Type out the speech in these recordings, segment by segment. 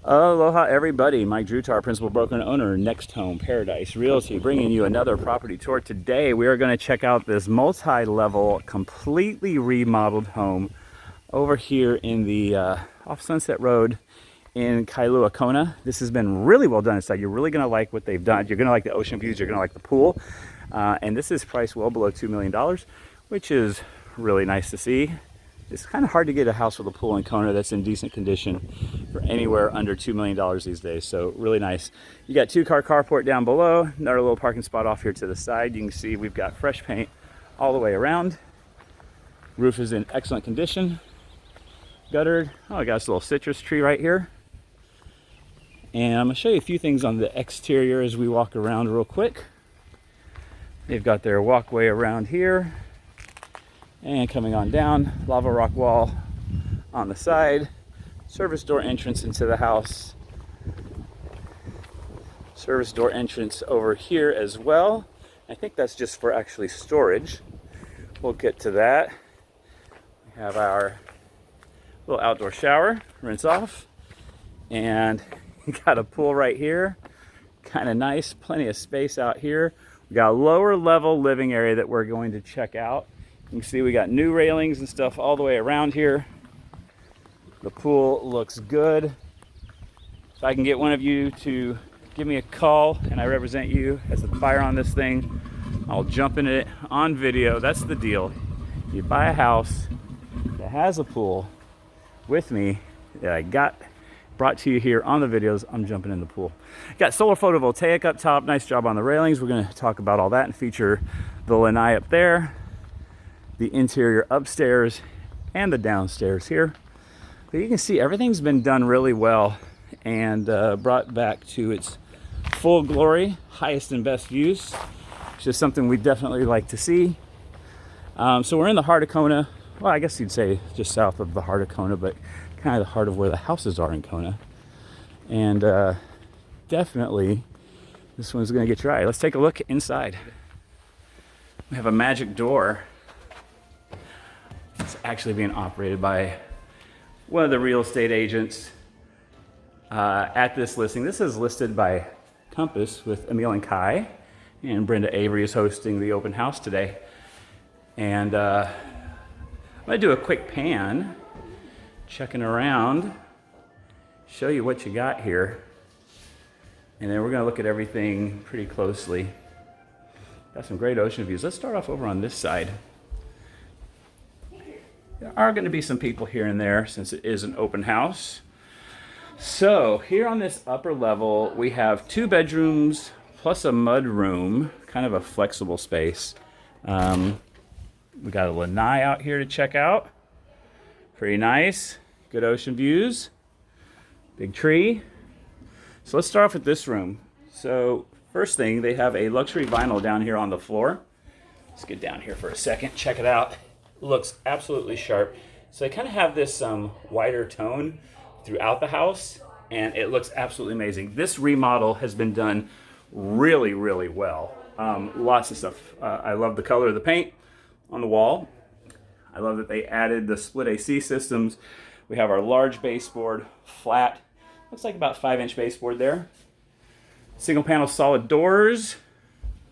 Aloha everybody, Mike Drutar, principal broker and owner of NextHome Paradise Realty, bringing you another property tour. Today we are going to check out this multi-level, completely remodeled home over here in the off Sunset Road in Kailua-Kona. This has been really well done inside. You're really going to like what they've done. You're going to like the ocean views, you're going to like the pool. And this is priced well below $2 million, which is really nice to see. It's kind of hard to get a house with a pool in Kona that's in decent condition for anywhere under $2 million these days. So really nice. You got 2-car carport down below, another little parking spot off here to the side. You can see we've got fresh paint all the way around. Roof is in excellent condition. Guttered. Oh, I got this little citrus tree right here. And I'm gonna show you a few things on the exterior as we walk around real quick. They've got their walkway around here. And coming on down, lava rock wall on the side, service door entrance into the house, service door entrance over here as well. I think that's just for actually storage. We'll get to that. We have our little outdoor shower, rinse off, and we got a pool right here. Kind of nice, plenty of space out here. We got a lower level living area that we're going to check out. You can see we got new railings and stuff all the way around here. The pool looks good. If I can get one of you to give me a call and I represent you as the buyer on this thing, I'll jump in it on video. That's the deal. You buy a house that has a pool with me that I got brought to you here on the videos, I'm jumping in the pool. Got solar photovoltaic up top, nice job on the railings. We're gonna talk about all that and feature the lanai up there, the interior upstairs and the downstairs here. But you can see everything's been done really well and brought back to its full glory, highest and best use, which is something we definitely like to see. So we're in the heart of Kona. Well, I guess you'd say just south of the heart of Kona, but kind of the heart of where the houses are in Kona. And definitely this one's gonna get your eye. Let's take a look inside. We have a magic door. It's actually being operated by one of the real estate agents at this listing. This is listed by Compass with Emil and Kai, and Brenda Avery is hosting the open house today. And I'm gonna do a quick pan, checking around, show you what you got here, and then we're gonna look at everything pretty closely. Got some great ocean views. Let's start off over on this side. There are going to be some people here and there since it is an open house. So here on this upper level, we have 2 bedrooms plus a mud room, kind of a flexible space. We got a lanai out here to check out. Pretty nice. Good ocean views. Big tree. So let's start off with this room. So first thing, they have a luxury vinyl down here on the floor. Let's get down here for a second, check it out. Looks absolutely sharp. So they kind of have this wider tone throughout the house, and it looks absolutely amazing. This remodel has been done really, really well. Lots of stuff. I love the color of the paint on the wall. I love that they added the split AC systems. We have our large baseboard, flat, looks like about 5-inch baseboard there. Single panel solid doors.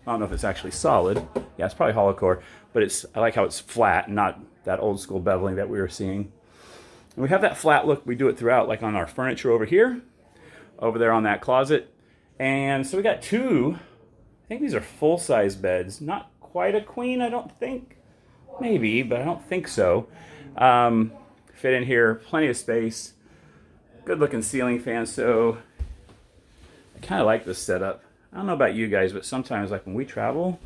I don't know if it's actually solid. Yeah, it's probably hollow core, but I like how it's flat, not that old school beveling that we were seeing. And we have that flat look. We do it throughout, like on our furniture over here, over there on that closet. And so we got 2, I think these are full-size beds. Not quite a queen, I don't think. Maybe, but I don't think so. Fit in here, plenty of space. Good looking ceiling fan. So I kind of like this setup. I don't know about you guys, but sometimes, like when we travel,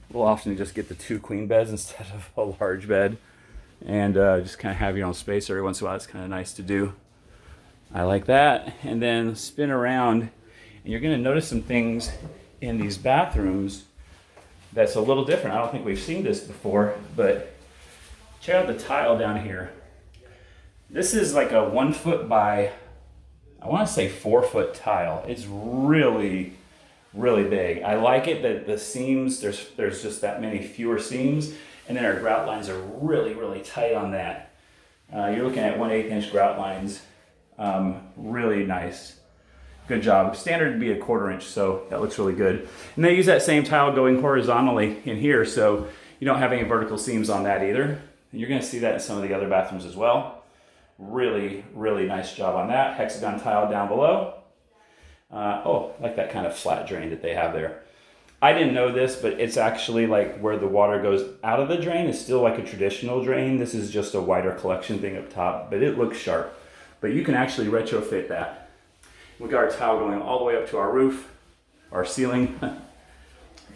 we'll often just get the 2 queen beds instead of a large bed, and just kind of have your own space every once in a while. It's kind of nice to do. I like that. And then spin around, and you're going to notice some things in these bathrooms that's a little different. I don't think we've seen this before, but check out the tile down here. This is like a 1 foot by, I want to say 4 foot tile. It's really, really big. I like it that the seams, there's just that many fewer seams, and then our grout lines are really, really tight on that. You're looking at 1/8 inch grout lines. really nice. Good job. Standard would be a 1/4 inch, so that looks really good. And they use that same tile going horizontally in here, so you don't have any vertical seams on that either. And you're gonna see that in some of the other bathrooms as well. Really, really nice job on that. Hexagon tile down below. Oh, I like that kind of flat drain that they have there. I didn't know this, but it's actually like where the water goes out of the drain is still like a traditional drain. This is just a wider collection thing up top, but it looks sharp. But you can actually retrofit that. We got our tile going all the way up to our roof, our ceiling.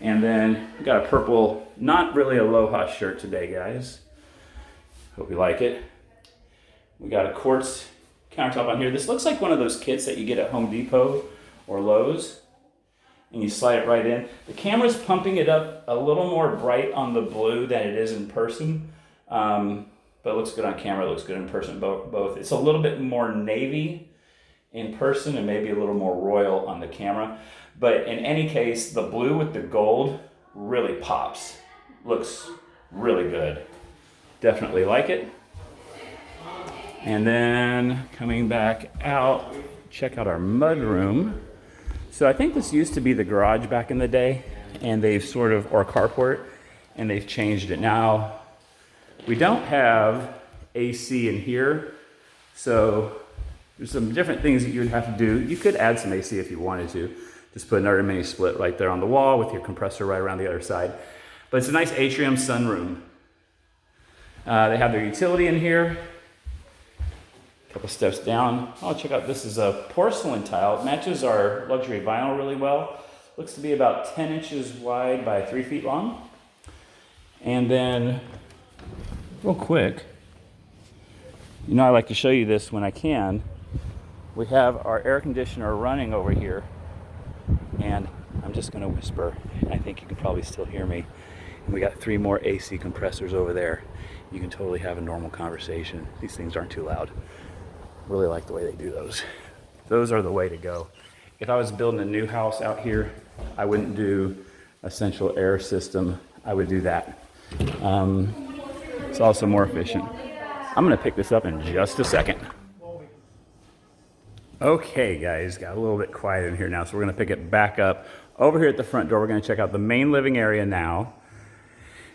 And then we got a purple, not really aloha shirt today, guys. Hope you like it. We got a quartz countertop on here. This looks like one of those kits that you get at Home Depot or Lowe's. And you slide it right in. The camera's pumping it up a little more bright on the blue than it is in person. But it looks good on camera, it looks good in person, both. It's a little bit more navy in person and maybe a little more royal on the camera. But in any case, the blue with the gold really pops. Looks really good. Definitely like it. And then coming back out, check out our mudroom. So I think this used to be the garage back in the day, and they've sort of, or carport, and they've changed it. Now, we don't have AC in here, so there's some different things that you would have to do. You could add some AC if you wanted to. Just put another mini split right there on the wall with your compressor right around the other side. But it's a nice atrium sunroom. They have their utility in here. Couple steps down. Oh, check out, this is a porcelain tile. It matches our luxury vinyl really well. Looks to be about 10 inches wide by 3 feet long. And then, real quick, you know I like to show you this when I can. We have our air conditioner running over here. And I'm just gonna whisper. I think you can probably still hear me. And we got 3 more AC compressors over there. You can totally have a normal conversation. These things aren't too loud. Really like the way they do those. Those are the way to go. If I was building a new house out here, I wouldn't do a central air system. I would do that. It's also more efficient. I'm gonna pick this up in just a second. Okay guys, got a little bit quiet in here now, so we're gonna pick it back up. Over here at the front door, we're gonna check out the main living area now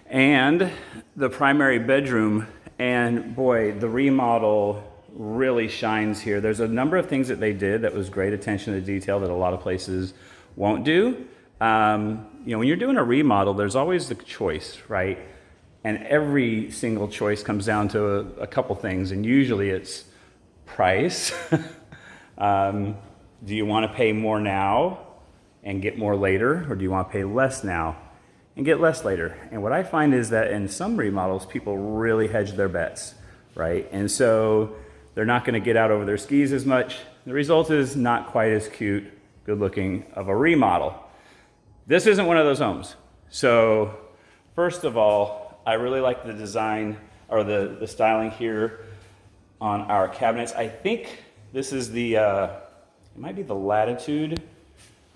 and the primary bedroom. And boy, the remodel really shines here. There's a number of things that they did that was great attention to detail that a lot of places won't do. You know, when you're doing a remodel, there's always the choice, right? And every single choice comes down to a couple things, and usually it's price. Do you want to pay more now and get more later, or do you want to pay less now and get less later? And what I find is that in some remodels, people really hedge their bets, right? And so they're not going to get out over their skis as much. The result is not quite as cute, good looking of a remodel. This isn't one of those homes. So first of all, I really like the design or the styling here on our cabinets. I think this is the, it might be the Latitude.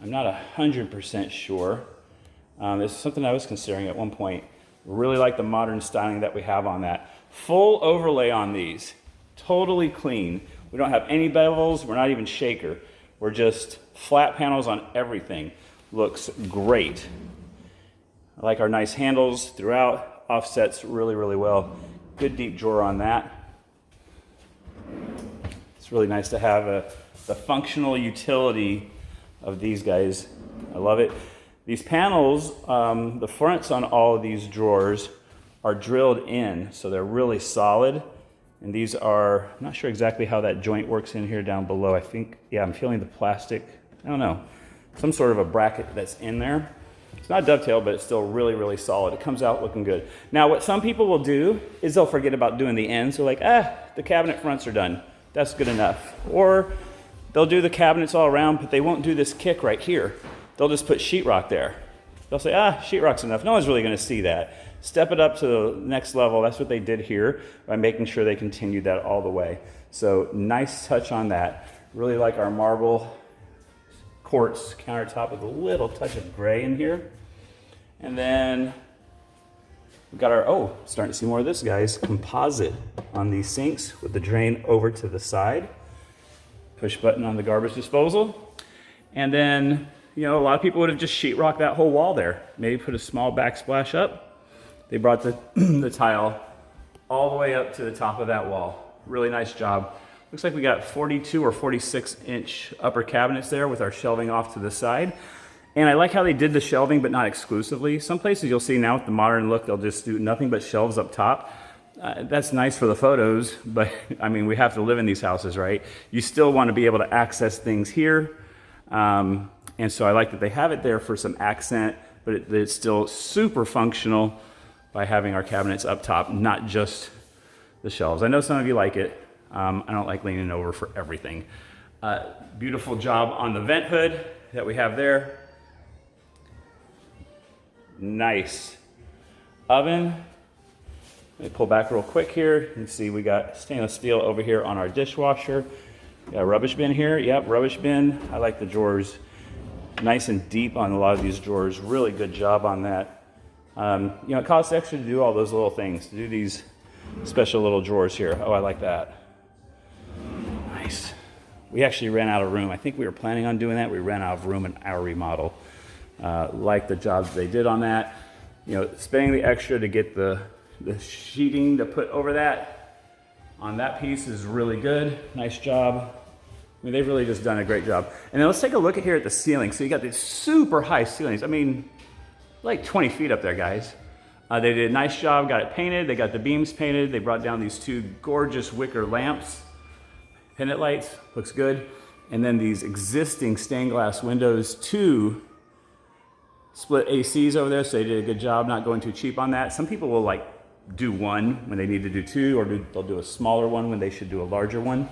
I'm not 100% sure. This is something I was considering at one point. Really like the modern styling that we have on that. Full overlay on these. Totally clean. We don't have any bevels, we're not even shaker. We're just flat panels on everything. Looks great. I like our nice handles throughout, offsets really, really well. Good deep drawer on that. It's really nice to have the functional utility of these guys. I love it. These panels, the fronts on all of these drawers are drilled in, so they're really solid. And these are, I'm not sure exactly how that joint works in here down below. I think, yeah, I'm feeling the plastic, I don't know, some sort of a bracket that's in there. It's not dovetail, but it's still really, really solid. It comes out looking good. Now, what some people will do is they'll forget about doing the ends. They're like, the cabinet fronts are done. That's good enough. Or they'll do the cabinets all around, but they won't do this kick right here. They'll just put sheetrock there. They'll say, sheetrock's enough. No one's really gonna see that. Step it up to the next level. That's what they did here by making sure they continued that all the way. So nice touch on that. Really like our marble quartz countertop with a little touch of gray in here. And then we've got our, starting to see more of this, guys, composite on these sinks with the drain over to the side. Push button on the garbage disposal. And then, you know, a lot of people would have just sheetrocked that whole wall there. Maybe put a small backsplash up. They brought the, the tile all the way up to the top of that wall. Really nice job. Looks like we got 42 or 46 inch upper cabinets there with our shelving off to the side. And I like how they did the shelving, but not exclusively. Some places you'll see now with the modern look, they'll just do nothing but shelves up top. That's nice for the photos, but I mean, we have to live in these houses, right? You still want to be able to access things here. And so I like that they have it there for some accent, but it's still super functional by having our cabinets up top, not just the shelves. I know some of you like it. I don't like leaning over for everything. Beautiful job on the vent hood that we have there. Nice oven. Let me pull back real quick here. You can see we got stainless steel over here on our dishwasher. We got a rubbish bin here. Yep, rubbish bin. I like the drawers. Nice and deep on a lot of these drawers. Really good job on that. You know, it costs extra to do all those little things, to do these special little drawers here. Oh, I like that. Nice. We actually ran out of room. I think we were planning on doing that. We ran out of room in our remodel. Like the jobs they did on that. You know, spending the extra to get the sheeting to put over that on that piece is really good. Nice job. I mean, they've really just done a great job. And then let's take a look at here at the ceiling. So you got these super high ceilings. I mean, like 20 feet up there, guys. They did a nice job, got it painted. They got the beams painted. They brought down these two gorgeous wicker lamps. Pendant lights, looks good. And then these existing stained glass windows, two split ACs over there, so they did a good job not going too cheap on that. Some people will like do one when they need to do two, or they'll do a smaller one when they should do a larger one.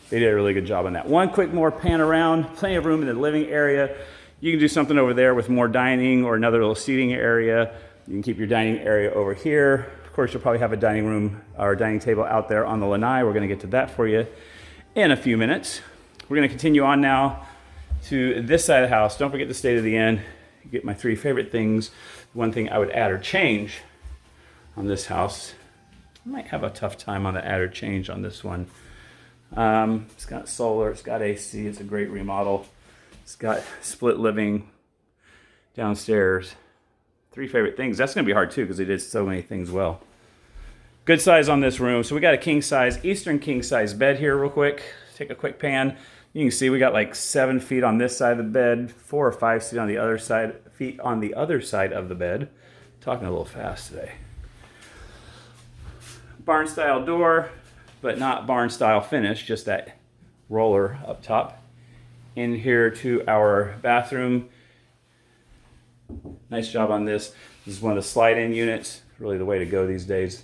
They did a really good job on that. One quick more pan around, plenty of room in the living area. You can do something over there with more dining or another little seating area. You can keep your dining area over here. Of course, you'll probably have a dining room or dining table out there on the lanai. We're gonna get to that for you in a few minutes. We're gonna continue on now to this side of the house. Don't forget the state of the inn. You get my three favorite things. One thing I would add or change on this house. I might have a tough time on the add or change on this one. It's got solar, it's got AC, it's a great remodel. It's got split living downstairs. Three favorite things. That's gonna be hard too because they did so many things well. Good size on this room. So we got a king size, Eastern king size bed here real quick. Take a quick pan. You can see we got like 7 feet on this side of the bed, 4 or 5 feet on the other side, of the bed. Talking a little fast today. Barn style door, but not barn style finish, just that roller up top. In here to our bathroom. Nice job on this. This is one of the slide-in units, really the way to go these days.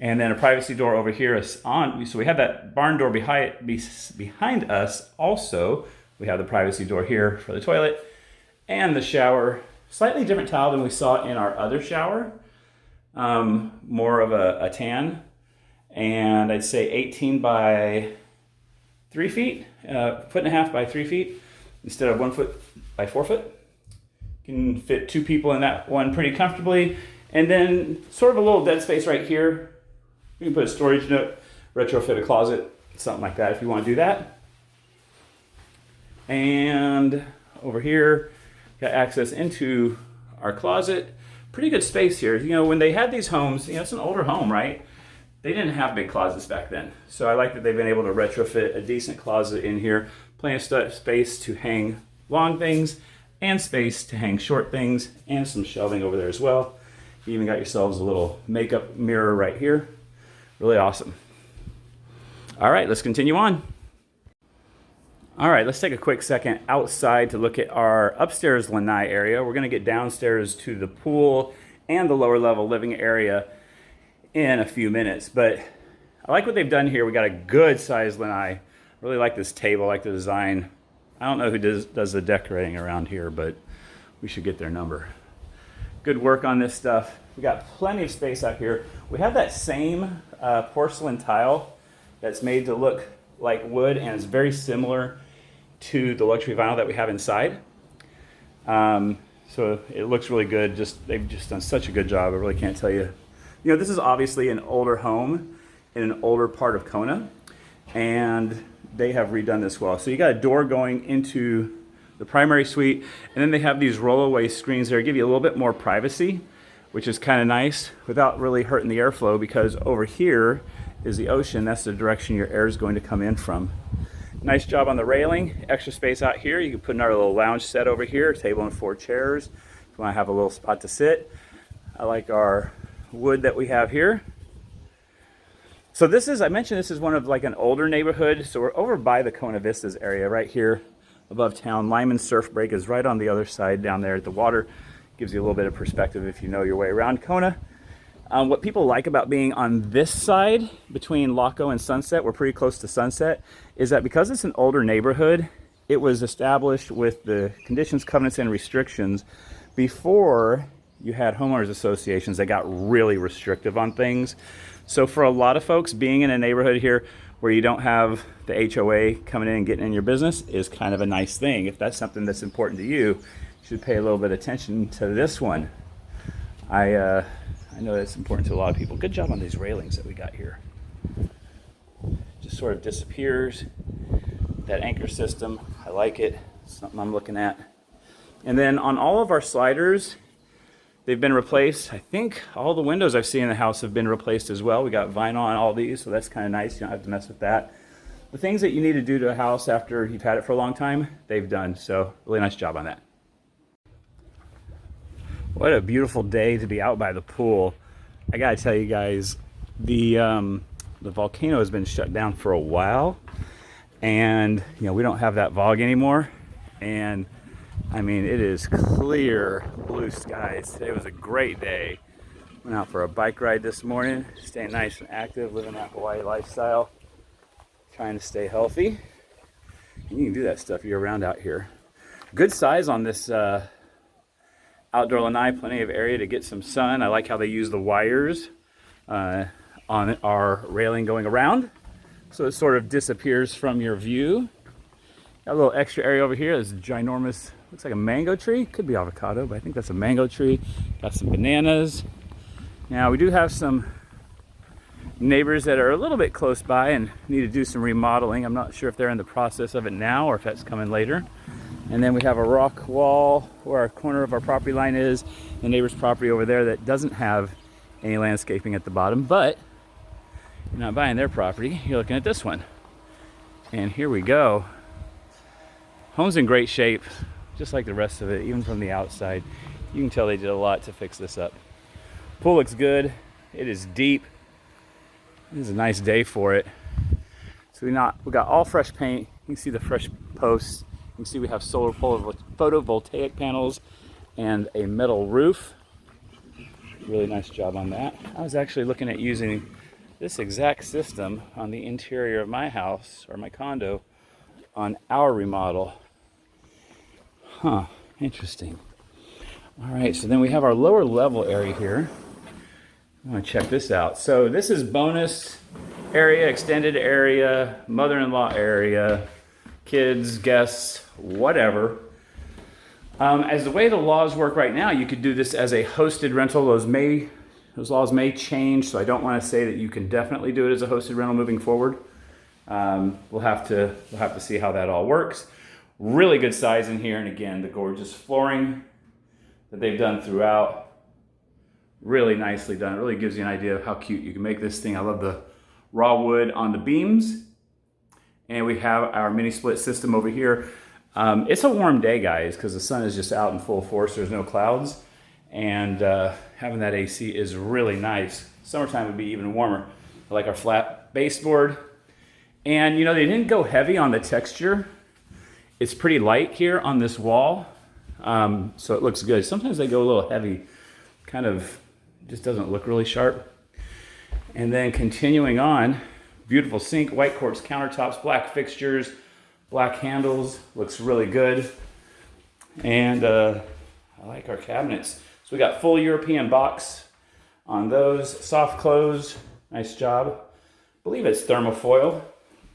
And then a privacy door over here is on. So we have that barn door behind us. Also, we have the privacy door here for the toilet and the shower. Slightly different tile than we saw in our other shower. More of a tan. And I'd say 18 by 3 feet, 1.5 by 3 feet, instead of 1 foot by 4 foot. You can fit 2 people in that one pretty comfortably. And then sort of a little dead space right here. You can put a storage nook, retrofit a closet, something like that if you want to do that. And over here, got access into our closet. Pretty good space here. You know, when they had these homes, you know, it's an older home, right? They didn't have big closets back then. So I like that they've been able to retrofit a decent closet in here. Plenty of space to hang long things and space to hang short things and some shelving over there as well. You even got yourselves a little makeup mirror right here. Really awesome. All right, let's continue on. All right, let's take a quick second outside to look at our upstairs lanai area. We're gonna get downstairs to the pool and the lower level living area in a few minutes, but I like what they've done here. We got a good sized lanai. Really like this table, like the design. I don't know who does the decorating around here, but we should get their number. Good work on this stuff. We got plenty of space out here. We have that same porcelain tile that's made to look like wood, and it's very similar to the luxury vinyl that we have inside. So it looks really good. They've just done such a good job. I really can't tell you. You know, this is obviously an older home in an older part of Kona, and they have redone this well. So you got a door going into the primary suite, and then they have these roll-away screens there, give you a little bit more privacy, which is kind of nice without really hurting the airflow, because over here is the ocean. That's the direction your air is going to come in from. Nice job on the railing. Extra space out here. You can put another little lounge set over here, table and 4 chairs. If you want to have a little spot to sit. I like our wood that we have here. So this is, I mentioned this is one of like an older neighborhood. So we're over by the Kona Vistas area right here above town. Lyman Surf Break is right on the other side down there at the water. Gives you a little bit of perspective if you know your way around Kona. What people like about being on this side between Laco and Sunset, we're pretty close to Sunset, is that because it's an older neighborhood, it was established with the conditions, covenants, and restrictions before you had homeowners associations that got really restrictive on things. So for a lot of folks, being in a neighborhood here where you don't have the HOA coming in and getting in your business is kind of a nice thing. If that's something that's important to you, you should pay a little bit of attention to this one. I know that's important to a lot of people. Good job on these railings that we got here. Just sort of disappears. That anchor system, I like it. It's something I'm looking at. And then on all of our sliders, they've been replaced. I think all the windows I've seen in the house have been replaced as well. We got vinyl on all these, so that's kind of nice. You don't have to mess with that. The things that you need to do to a house after you've had it for a long time, they've done. So really nice job on that. What a beautiful day to be out by the pool. I gotta tell you guys, the volcano has been shut down for a while, and you know, we don't have that VOG anymore. And I mean, it is clear blue skies. Today was a great day. Went out for a bike ride this morning, staying nice and active, living that Hawaii lifestyle, trying to stay healthy. And you can do that stuff year round out here. Good size on this outdoor lanai, plenty of area to get some sun. I like how they use the wires on our railing going around, so it sort of disappears from your view. Got a little extra area over here. There's a ginormous, looks like a mango tree. Could be avocado, but I think that's a mango tree. Got some bananas. Now we do have some neighbors that are a little bit close by and need to do some remodeling. I'm not sure if they're in the process of it now or if that's coming later. And then we have a rock wall where our corner of our property line is, the neighbor's property over there that doesn't have any landscaping at the bottom, but you're not buying their property, you're looking at this one. And here we go. Home's in great shape, just like the rest of it, even from the outside. You can tell they did a lot to fix this up. Pool looks good. It is deep. This is a nice day for it. So we got all fresh paint. You can see the fresh posts. You can see we have solar photovoltaic panels and a metal roof. Really nice job on that. I was actually looking at using this exact system on the interior of my house or my condo on our remodel. Huh, interesting. All right, so then we have our lower level area here. I want to check this out. So this is bonus area, extended area, mother-in-law area, kids, guests, whatever. As the way the laws work right now, you could do this as a hosted rental. Those laws may change, so I don't want to say that you can definitely do it as a hosted rental moving forward. We'll have to see how that all works. Really good size in here, and again, the gorgeous flooring that they've done throughout. Really nicely done. It really gives you an idea of how cute you can make this thing. I love the raw wood on the beams. And we have our mini split system over here. It's a warm day, guys, because the sun is just out in full force. There's no clouds. And having that AC is really nice. Summertime would be even warmer. I like our flat baseboard. And you know, they didn't go heavy on the texture. It's pretty light here on this wall. So it looks good. Sometimes they go a little heavy. Kind of just doesn't look really sharp. And then continuing on, beautiful sink, white quartz countertops, black fixtures, black handles, looks really good. And I like our cabinets. So we got full European box on those, soft close, nice job. I believe it's thermofoil,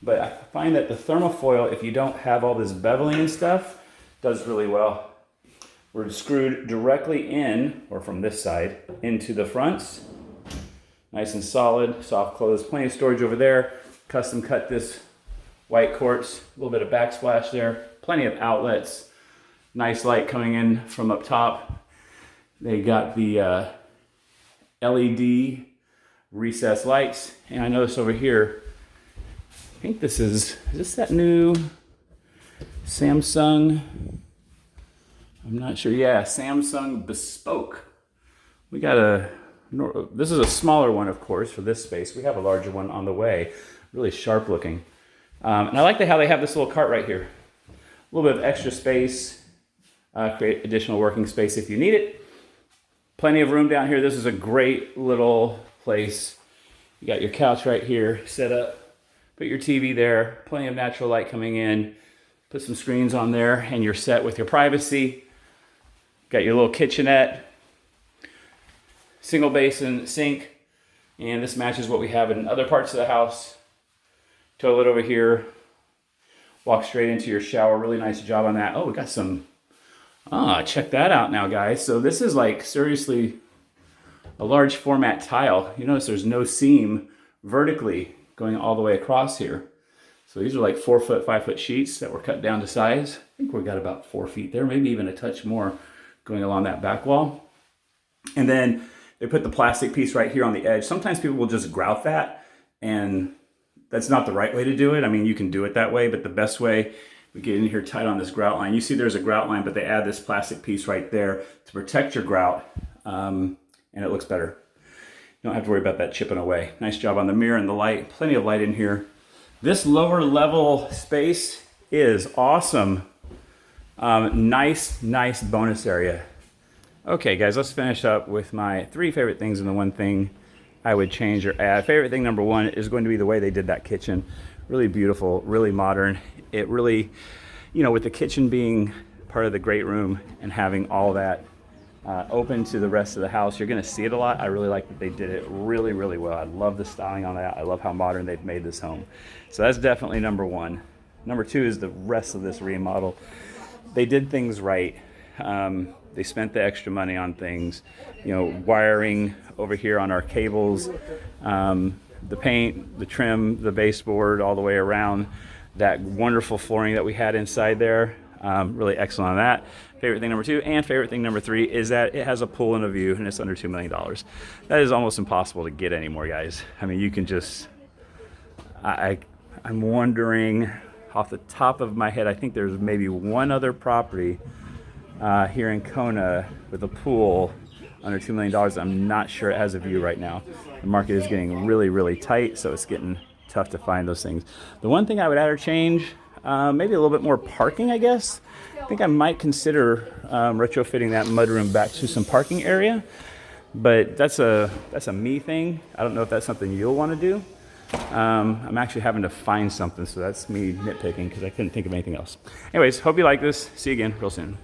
but I find that the thermofoil, if you don't have all this beveling and stuff, does really well. We're screwed directly in, or from this side, into the fronts. Nice and solid, soft close, plenty of storage over there. Custom cut this white quartz, a little bit of backsplash there, plenty of outlets, nice light coming in from up top. They got the LED recessed lights, and I noticed over here, I think this is this that new Samsung? I'm not sure. Yeah, Samsung Bespoke. We got this is a smaller one, of course, for this space. We have a larger one on the way, really sharp looking. And I like how they have this little cart right here. A little bit of extra space, create additional working space if you need it. Plenty of room down here. This is a great little place. You got your couch right here set up. Put your TV there. Plenty of natural light coming in. Put some screens on there and you're set with your privacy. Got your little kitchenette. Single basin sink. And this matches what we have in other parts of the house. Toilet over here. Walk straight into your shower. Really nice job on that. Oh, we got some... check that out now, guys. So this is like seriously a large format tile. You notice there's no seam vertically going all the way across here. So these are like 4 foot, 5 foot sheets that were cut down to size. I think we got about 4 feet there, maybe even a touch more going along that back wall. And then they put the plastic piece right here on the edge. Sometimes people will just grout that, and that's not the right way to do it. I mean, you can do it that way, but the best way, we get in here tight on this grout line. You see there's a grout line, but they add this plastic piece right there to protect your grout, and it looks better. You don't have to worry about that chipping away. Nice job on the mirror and the light. Plenty of light in here. This lower level space is awesome. Nice bonus area. Okay, guys, let's finish up with my 3 favorite things and the 1 thing I would change or add. Favorite thing number 1 is going to be the way they did that kitchen. Really beautiful, really modern. It really, you know, with the kitchen being part of the great room and having all that open to the rest of the house, you're gonna see it a lot. I really like that they did it really well. I love the styling on that. I love how modern they've made this home. So that's definitely number 1. Number 2 is the rest of this remodel. They did things right. They spent the extra money on things, you know, wiring over here on our cables, the paint, the trim, the baseboard all the way around, that wonderful flooring that we had inside there. Really excellent on that. Favorite thing number 2, and favorite thing number 3 is that it has a pool and a view, and it's under $2 million. That is almost impossible to get anymore, guys. I mean, you can just, I'm wondering off the top of my head, I think there's maybe one other property here in Kona with a pool under $2 million. I'm not sure it has a view right now. The market is getting really tight, so it's getting tough to find those things. The one thing I would add or change, maybe a little bit more parking, I guess. I think I might consider retrofitting that mudroom back to some parking area, but that's a me thing. I don't know if that's something you'll want to do. I'm actually having to find something, so that's me nitpicking because I couldn't think of anything else. Anyways, hope you like this. See you again real soon.